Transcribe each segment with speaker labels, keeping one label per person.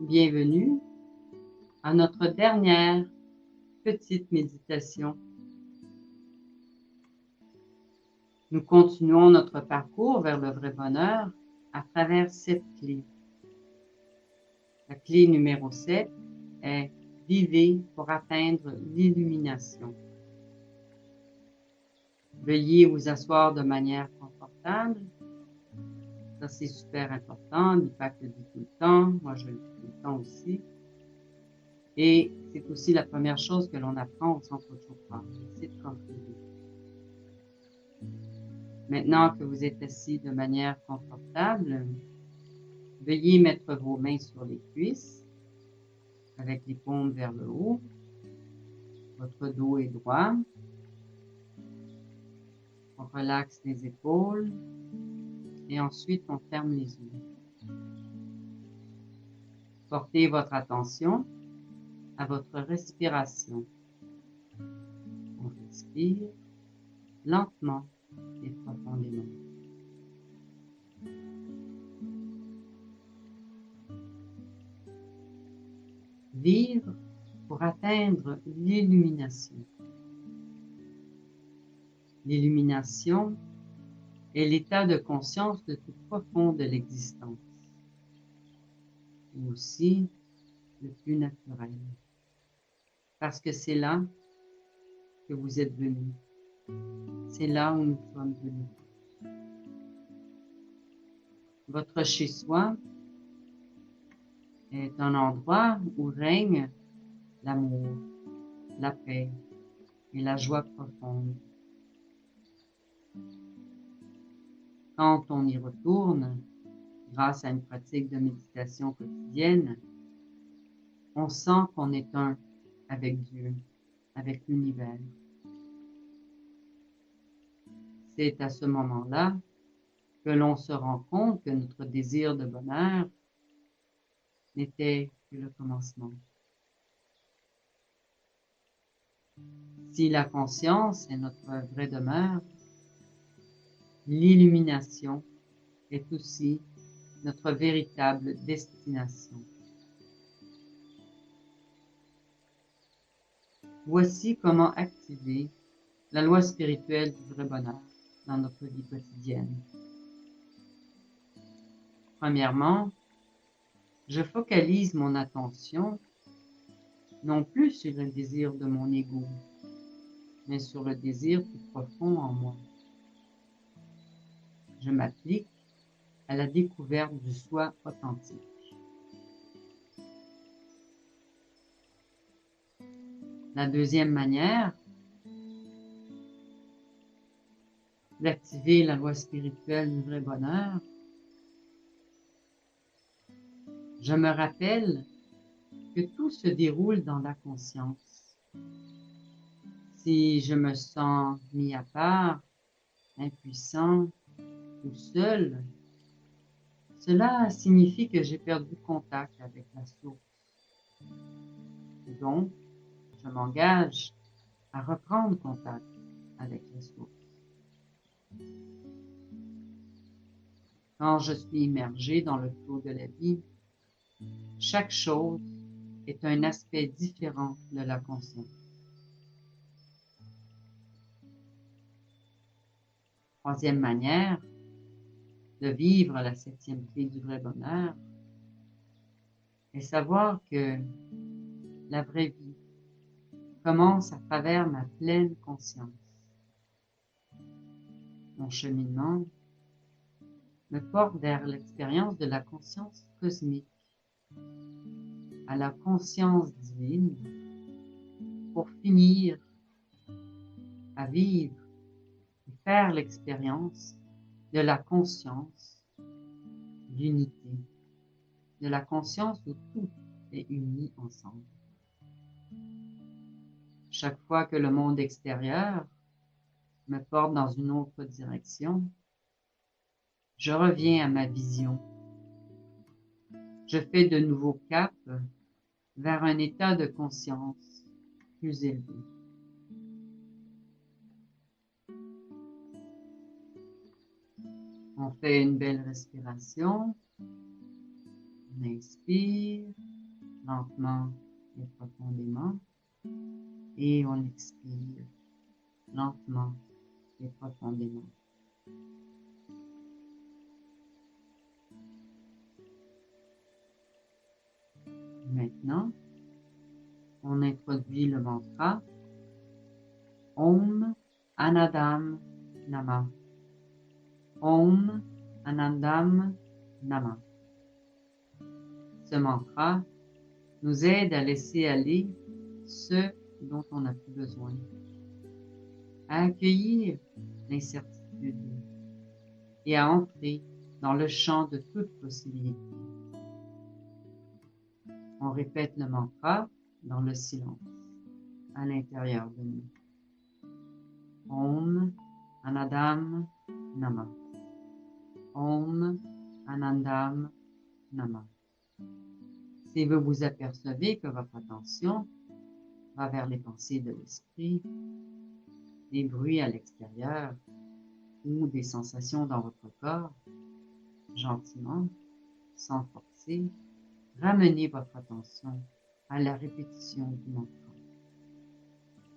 Speaker 1: Bienvenue à notre dernière petite méditation. Nous continuons notre parcours vers le vrai bonheur à travers 7 clés. La clé numéro 7 est « Vivez pour atteindre l'illumination ». Veuillez vous asseoir de manière confortable. Ça, c'est super important. Deepak le dit tout le temps. Moi, je le dis tout le temps aussi. Et c'est aussi la première chose que l'on apprend au centre Chopra, c'est de contribuer. Maintenant que vous êtes assis de manière confortable, veuillez mettre vos mains sur les cuisses, avec les paumes vers le haut. Votre dos est droit. On relaxe les épaules et ensuite on ferme les yeux. Portez votre attention à votre respiration. On respire lentement et profondément. Vivre pour atteindre l'illumination. L'illumination est l'état de conscience le plus profond de l'existence, mais aussi le plus naturel, parce que c'est là que vous êtes venus. C'est là où nous sommes venus. Votre chez-soi est un endroit où règne l'amour, la paix et la joie profonde. Quand on y retourne, grâce à une pratique de méditation quotidienne, on sent qu'on est un avec Dieu, avec l'univers. C'est à ce moment-là que l'on se rend compte que notre désir de bonheur n'était que le commencement. Si la conscience est notre vraie demeure, l'illumination est aussi notre véritable destination. Voici comment activer la loi spirituelle du vrai bonheur dans notre vie quotidienne. Premièrement, je focalise mon attention non plus sur le désir de mon ego, mais sur le désir plus profond en moi. Je m'applique à la découverte du soi authentique. La deuxième manière d'activer la loi spirituelle du vrai bonheur, je me rappelle que tout se déroule dans la conscience. Si je me sens mis à part, impuissant ou seul, cela signifie que j'ai perdu contact avec la source. Et donc, je m'engage à reprendre contact avec la source. Quand je suis immergé dans le flot de la vie, chaque chose est un aspect différent de la conscience. Troisième manière de vivre la 7e clé du vrai bonheur est savoir que la vraie vie commence à travers ma pleine conscience. Mon cheminement me porte vers l'expérience de la conscience cosmique, à la conscience divine, pour finir à vivre et faire l'expérience de la conscience d'unité, de la conscience où tout est uni ensemble. Chaque fois que le monde extérieur me porte dans une autre direction, je reviens à ma vision. Je fais de nouveaux caps vers un état de conscience plus élevé. On fait une belle respiration. On inspire lentement et profondément. Et on expire lentement et profondément. Maintenant, on introduit le mantra Om Anandam Nama. Om Anandam Nama. Ce mantra nous aide à laisser aller ce dont on n'a plus besoin, à accueillir l'incertitude et à entrer dans le champ de toute possibilité. On répète le mantra dans le silence, à l'intérieur de nous. Om Anandam Nama. Om Anandam Nama. Si vous vous apercevez que votre attention va vers les pensées de l'esprit, des bruits à l'extérieur ou des sensations dans votre corps, gentiment, sans forcer, ramenez votre attention à la répétition du mantra.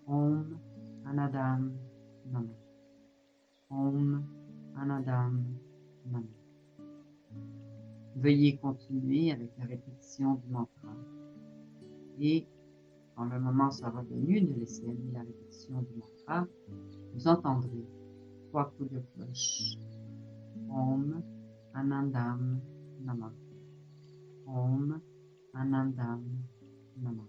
Speaker 1: Om Anandam Nama. Om Anandam Nama. Veuillez continuer avec la répétition du mantra. Et quand le moment sera venu de laisser aller la répétition du mantra, vous entendrez 3 coups de cloche. Om Anandam Nama. Om Anandam Nama.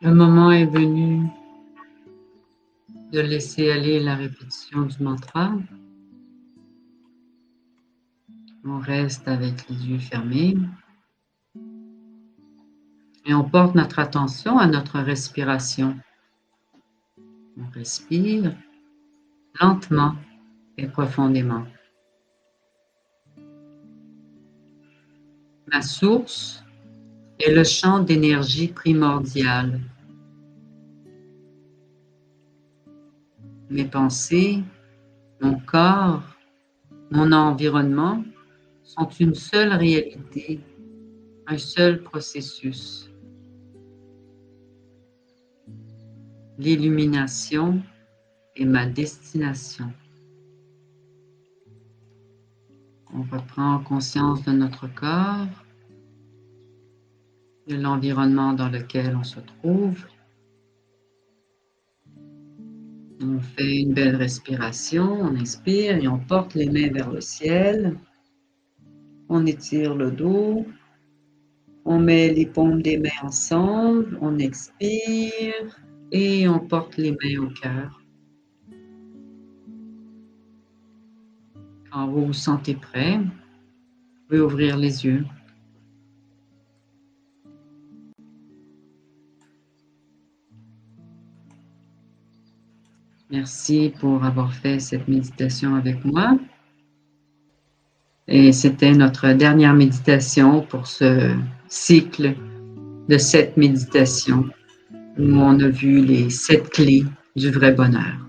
Speaker 1: Le moment est venu de laisser aller la répétition du mantra. On reste avec les yeux fermés et on porte notre attention à notre respiration. On respire lentement et profondément. Ma source est le champ d'énergie primordial. Mes pensées, mon corps, mon environnement sont une seule réalité, un seul processus. L'illumination est ma destination. On reprend conscience de notre corps, de l'environnement dans lequel on se trouve. On fait une belle respiration, on inspire et on porte les mains vers le ciel. On étire le dos. On met les paumes des mains ensemble. On expire et on porte les mains au cœur. Quand vous vous sentez prêt, vous pouvez ouvrir les yeux. Merci pour avoir fait cette méditation avec moi. Et c'était notre dernière méditation pour ce cycle de 7 méditations où on a vu les 7 clés du vrai bonheur.